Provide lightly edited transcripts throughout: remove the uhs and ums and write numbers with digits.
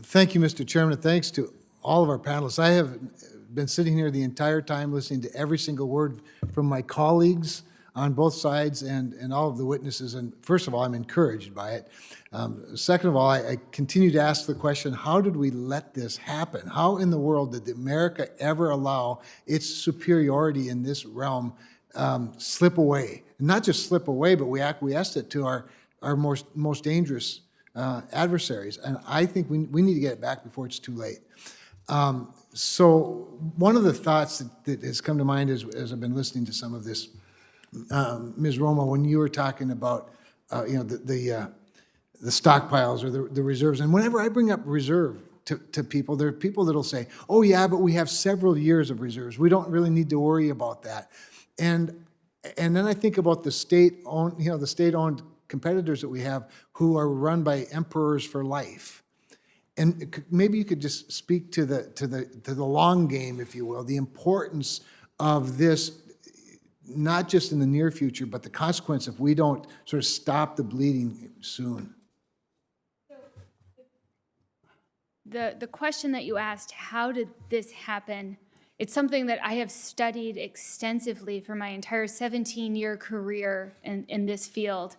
Thank you, Mr. Chairman, and thanks to all of our panelists. I have been sitting here the entire time listening to every single word from my colleagues on both sides and all of the witnesses, and first of all, I'm encouraged by it. Second of all, I continue to ask the question, how did we let this happen? How in the world did America ever allow its superiority in this realm slip away? And not just slip away, but we acquiesced it to our most dangerous adversaries. And I think we need to get it back before it's too late. So one of the thoughts that has come to mind as I've been listening to some of this, Ms. Romo, when you were talking about the stockpiles or the reserves, and whenever I bring up reserve to people, there are people that'll say, "Oh yeah, but we have several years of reserves. We don't really need to worry about that." And then I think about the state-owned competitors that we have who are run by emperors for life. And maybe you could just speak to the long game, if you will, the importance of this, not just in the near future, but the consequence if we don't sort of stop the bleeding soon. The question that you asked, how did this happen? It's something that I have studied extensively for my entire 17-year career in this field.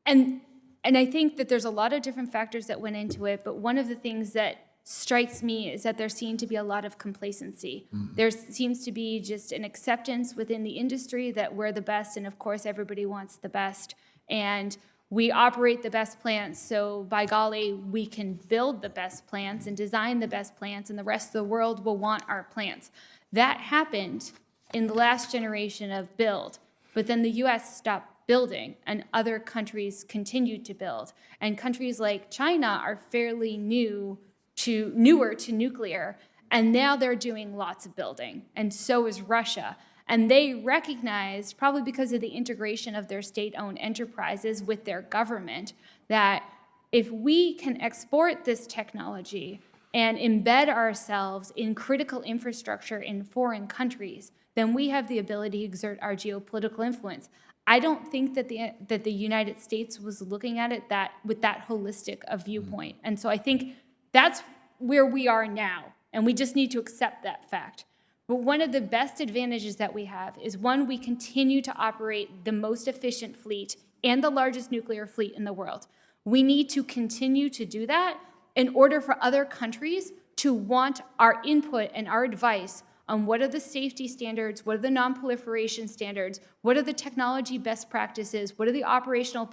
And I think that there's a lot of different factors that went into it, but one of the things that strikes me is that there seemed to be a lot of complacency. Mm-hmm. There seems to be just an acceptance within the industry that we're the best, and of course everybody wants the best. And we operate the best plants, so by golly, we can build the best plants and design the best plants, and the rest of the world will want our plants. That happened in the last generation of build, but then the US stopped building, and other countries continued to build. And countries like China are fairly newer to nuclear, and now they're doing lots of building, and so is Russia. And they recognized, probably because of the integration of their state-owned enterprises with their government, that if we can export this technology and embed ourselves in critical infrastructure in foreign countries, then we have the ability to exert our geopolitical influence. I don't think that the United States was looking at it with that holistic a viewpoint. And so I think that's where we are now, and we just need to accept that fact. But one of the best advantages that we have is, one, we continue to operate the most efficient fleet and the largest nuclear fleet in the world. We need to continue to do that in order for other countries to want our input and our advice on what are the safety standards, what are the non-proliferation standards, what are the technology best practices, what are the operational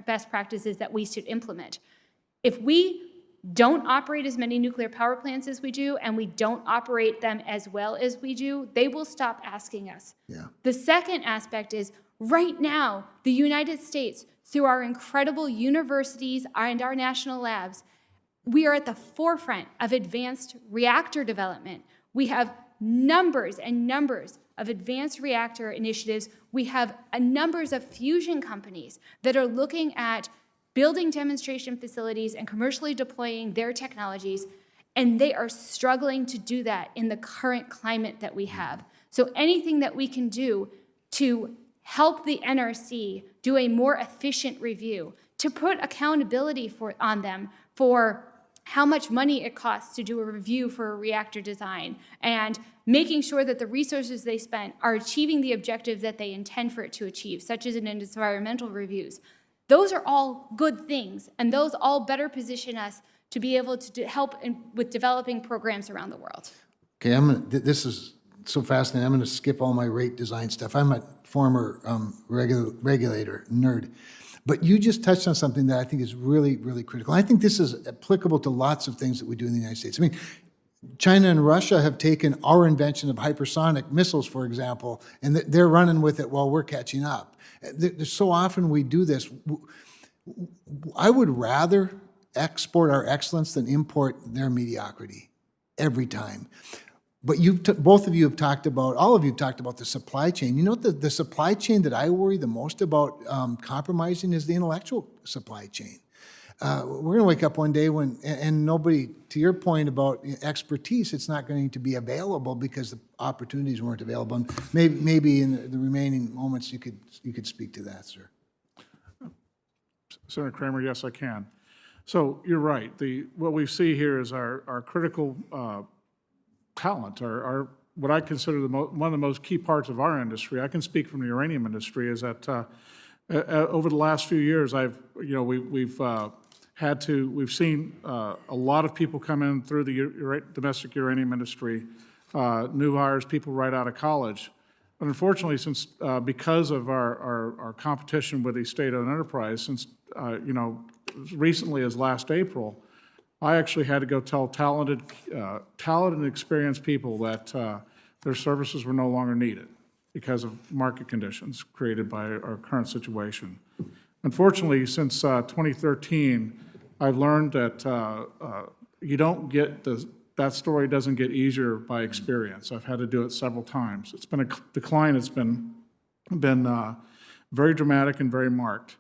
best practices that we should implement. If we don't operate as many nuclear power plants as we do, and we don't operate them as well as we do, they will stop asking us. Yeah. The second aspect is, right now, the United States, through our incredible universities and our national labs, we are at the forefront of advanced reactor development. We have numbers and numbers of advanced reactor initiatives. We have numbers of fusion companies that are looking at building demonstration facilities and commercially deploying their technologies, and they are struggling to do that in the current climate that we have. So anything that we can do to help the NRC do a more efficient review, to put accountability on them for how much money it costs to do a review for a reactor design, and making sure that the resources they spent are achieving the objectives that they intend for it to achieve, such as in environmental reviews. Those are all good things, and those all better position us to be able to help with developing programs around the world. Okay, this is so fascinating. I'm going to skip all my rate design stuff. I'm a former regulator nerd. But you just touched on something that I think is really, really critical. I think this is applicable to lots of things that we do in the United States. I mean, China and Russia have taken our invention of hypersonic missiles, for example, and they're running with it while we're catching up. So often we do this. I would rather export our excellence than import their mediocrity every time. But both of you have talked about, all of you have talked about the supply chain. You know, the supply chain that I worry the most about compromising is the intellectual supply chain. We're going to wake up one day and nobody, to your point about expertise, it's not going to be available because the opportunities weren't available. And maybe in the remaining moments you could speak to that, sir. Senator Cramer, yes, I can. So you're right. What we see here is our critical talent, what I consider one of the most key parts of our industry. I can speak from the uranium industry. Is that over the last few years, we've seen a lot of people come in through the domestic uranium industry, new hires, people right out of college. But unfortunately, because of our competition with the state-owned enterprise, since as recently as last April, I actually had to go tell talented and experienced people that their services were no longer needed because of market conditions created by our current situation. Unfortunately, since 2013, I've learned that you don't get that story doesn't get easier by experience. I've had to do it several times. It's been a decline. It's been very dramatic and very marked.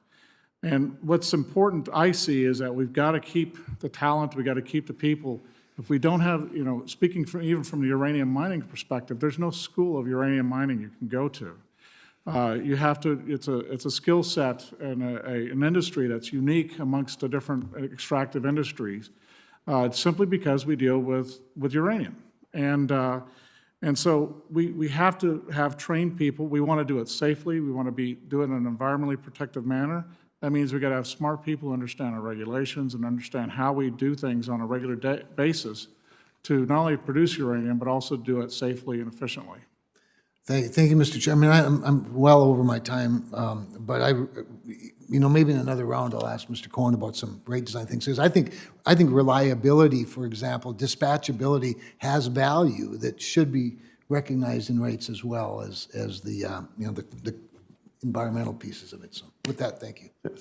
And what's important, I see, is that we've got to keep the talent, we've got to keep the people. If we don't have, speaking even from the uranium mining perspective, there's no school of uranium mining you can go to. You have to, it's a skill set and an industry that's unique amongst the different extractive industries, simply because we deal with uranium. And so we have to have trained people. We want to do it safely. We want to do it in an environmentally protective manner. That means we got to have smart people who understand our regulations and understand how we do things on a regular basis to not only produce uranium, but also do it safely and efficiently. Thank you, Mr. Chairman. I'm well over my time, but maybe in another round I'll ask Mr. Cohen about some rate design things. Because I think reliability, for example, dispatchability has value that should be recognized in rates as well as the environmental pieces of it. So with that, thank you.